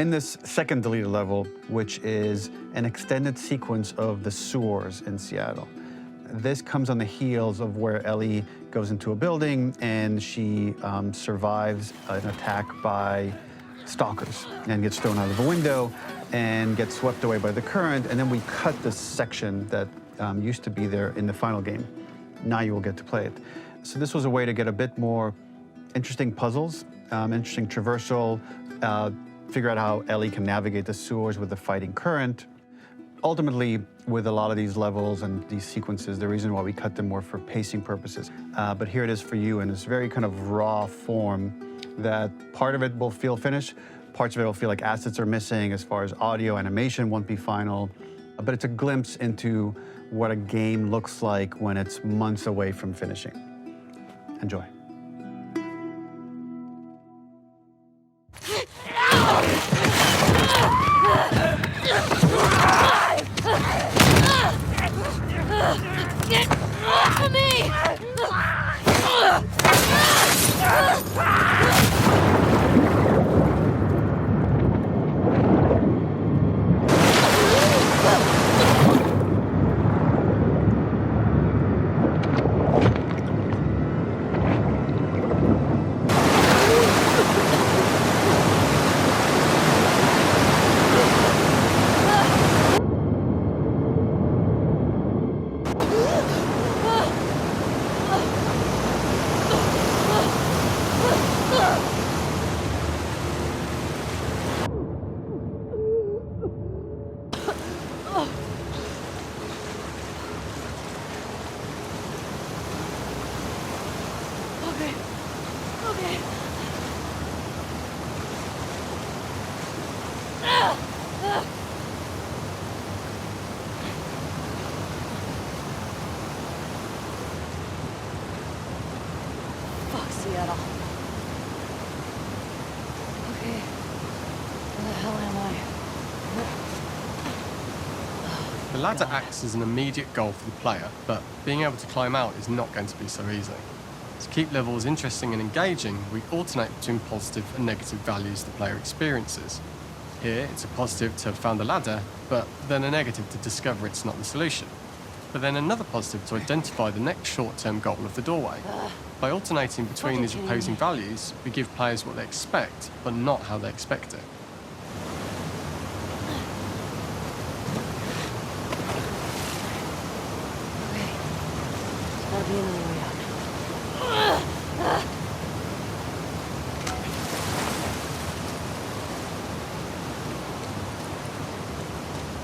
In this second deleted level, which is an extended sequence of the sewers in Seattle, this comes on the heels of where Ellie goes into a building and she survives an attack by stalkers and gets thrown out of the window and gets swept away by the current, and then we cut this section that used to be there in the final game. Now you will get to play it. So this was a way to get a bit more interesting puzzles, interesting traversal, figure out how Ellie can navigate the sewers with the fighting current. Ultimately, with a lot of these levels and these sequences, the reason why we cut them were for pacing purposes. But here it is for you in this very kind of raw form that part of it will feel finished, parts of it will feel like assets are missing as far as audio, animation won't be final. But it's a glimpse into what a game looks like when it's months away from finishing. Enjoy. Get off of me! Seattle. Okay. Where the hell am I? The ladder acts as an immediate goal for the player, but being able to climb out is not going to be so easy. To keep levels interesting and engaging, we alternate between positive and negative values the player experiences. Here, it's a positive to have found a ladder, but then a negative to discover it's not the solution. But then another positive to identify the next short-term goal of the doorway. By alternating between these opposing values, we give players what they expect, but not how they expect it. Okay. There's gotta be another way out.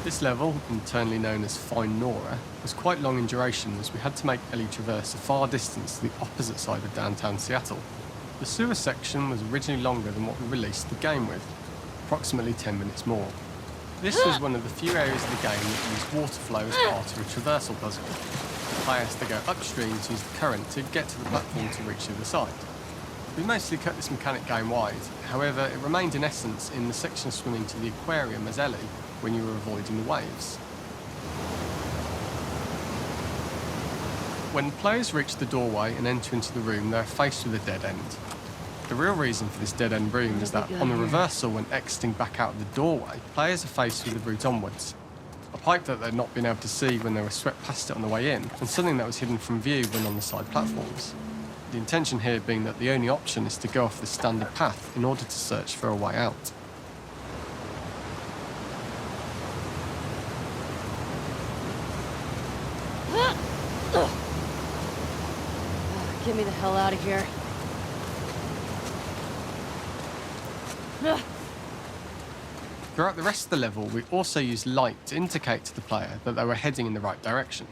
This level, internally known as Find Nora, was quite long in duration as we had to make Ellie traverse a far distance to the opposite side of downtown Seattle. The sewer section was originally longer than what we released the game with, approximately 10 minutes more. This was one of the few areas of the game that used water flow as part of a traversal puzzle. The player has to go upstream to use the current to get to the platform to reach the other side. We mostly cut this mechanic game-wide, however it remained in essence in the section swimming to the aquarium as Ellie, when you were avoiding the waves. When players reach the doorway and enter into the room, they are faced with a dead end. The real reason for this dead-end room is that on the reversal, when exiting back out of the doorway, players are faced with the route onwards. A pipe that they'd not been able to see when they were swept past it on the way in, and something that was hidden from view when on the side platforms. The intention here being that the only option is to go off the standard path in order to search for a way out. Get me the hell out of here. Throughout the rest of the level, we also used light to indicate to the player that they were heading in the right direction.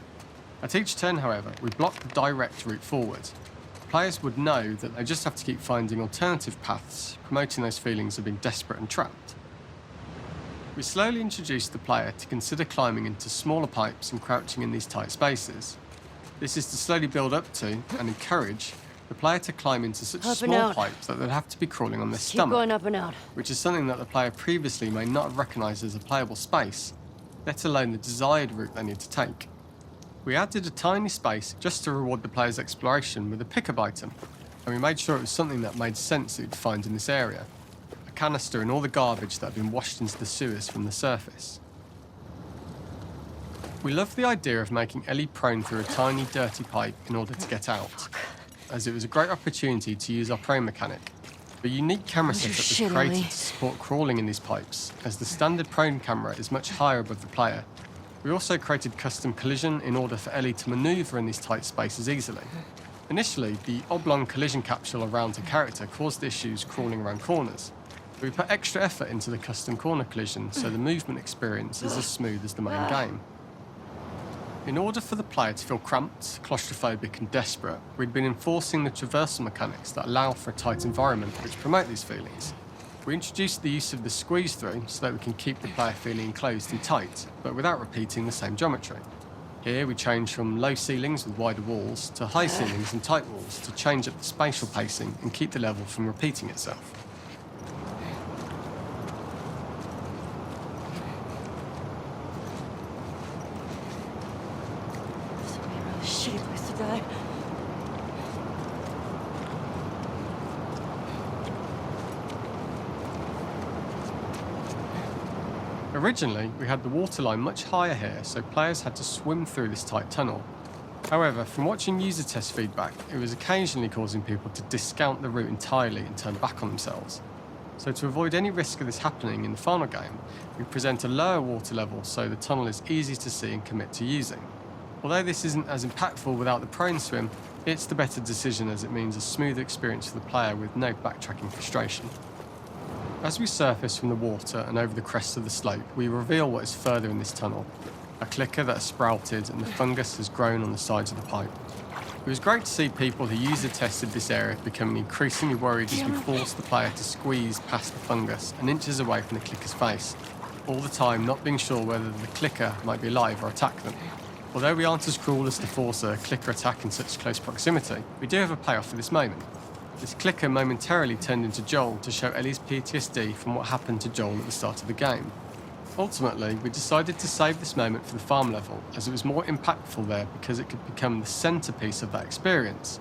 At each turn, however, we blocked the direct route forward. Players would know that they just have to keep finding alternative paths, promoting those feelings of being desperate and trapped. We slowly introduced the player to consider climbing into smaller pipes and crouching in these tight spaces. This is to slowly build up to, and encourage, the player to climb into such small pipes that they'd have to be crawling on their stomach. Keep going up and out. Which is something that the player previously may not have recognised as a playable space, let alone the desired route they need to take. We added a tiny space just to reward the player's exploration with a pickup item, and we made sure it was something that made sense that you'd find in this area. A canister in all the garbage that had been washed into the sewers from the surface. We loved the idea of making Ellie prone through a tiny, dirty pipe in order to get out, as it was a great opportunity to use our prone mechanic. A unique camera setup was created to support crawling in these pipes, as the standard prone camera is much higher above the player. We also created custom collision in order for Ellie to manoeuvre in these tight spaces easily. Initially, the oblong collision capsule around her character caused issues crawling around corners. We put extra effort into the custom corner collision so the movement experience is as smooth as the main game. In order for the player to feel cramped, claustrophobic and desperate, we'd been enforcing the traversal mechanics that allow for a tight environment which promote these feelings. We introduced the use of the squeeze through so that we can keep the player feeling enclosed and tight, but without repeating the same geometry. Here we change from low ceilings with wider walls to high ceilings and tight walls to change up the spatial pacing and keep the level from repeating itself. This would be a really shitty place to die. Originally, we had the waterline much higher here, so players had to swim through this tight tunnel. However, from watching user test feedback, it was occasionally causing people to discount the route entirely and turn back on themselves. So to avoid any risk of this happening in the final game, we present a lower water level so the tunnel is easy to see and commit to using. Although this isn't as impactful without the prone swim, it's the better decision as it means a smoother experience for the player with no backtracking frustration. As we surface from the water and over the crest of the slope, we reveal what is further in this tunnel. A clicker that has sprouted and the fungus has grown on the sides of the pipe. It was great to see people who user tested this area becoming increasingly worried as we forced the player to squeeze past the fungus and inches away from the clicker's face, all the time not being sure whether the clicker might be alive or attack them. Although we aren't as cruel as to force a clicker attack in such close proximity, we do have a payoff for this moment. This clicker momentarily turned into Joel to show Ellie's PTSD from what happened to Joel at the start of the game. Ultimately, we decided to save this moment for the farm level, as it was more impactful there because it could become the centrepiece of that experience.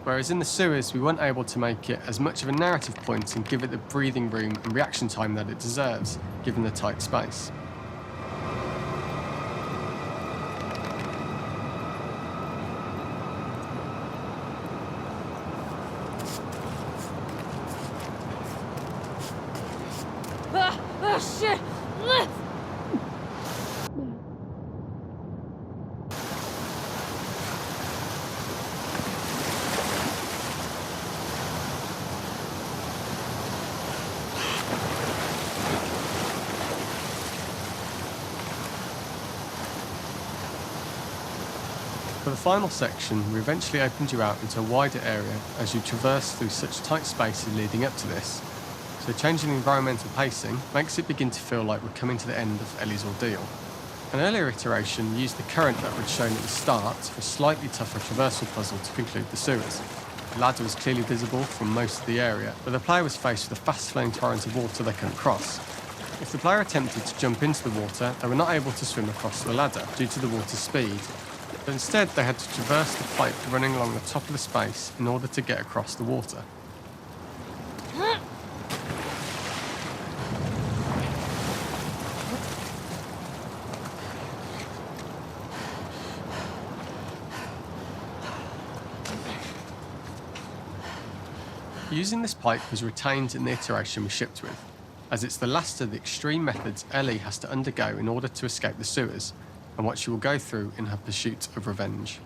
Whereas in the sewers, we weren't able to make it as much of a narrative point and give it the breathing room and reaction time that it deserves, given the tight space. Oh shit! For the final section, we eventually opened you out into a wider area as you traverse through such tight spaces leading up to this. So changing the environmental pacing makes it begin to feel like we're coming to the end of Ellie's ordeal. An earlier iteration used the current that we'd shown at the start for a slightly tougher traversal puzzle to conclude the sewers. The ladder was clearly visible from most of the area, but the player was faced with a fast-flowing torrent of water they couldn't cross. If the player attempted to jump into the water, they were not able to swim across the ladder due to the water's speed, but instead they had to traverse the pipe running along the top of the space in order to get across the water. Using this pipe was retained in the iteration we shipped with, as it's the last of the extreme methods Ellie has to undergo in order to escape the sewers, and what she will go through in her pursuit of revenge.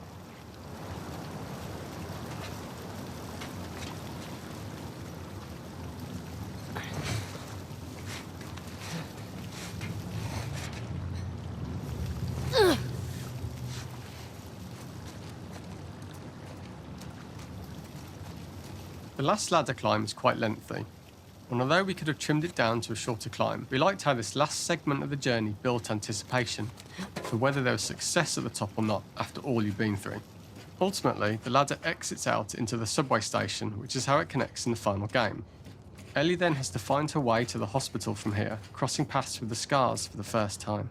The last ladder climb is quite lengthy, and although we could have trimmed it down to a shorter climb, we liked how this last segment of the journey built anticipation for whether there was success at the top or not after all you've been through. Ultimately, the ladder exits out into the subway station, which is how it connects in the final game. Ellie then has to find her way to the hospital from here, crossing paths with the scars for the first time.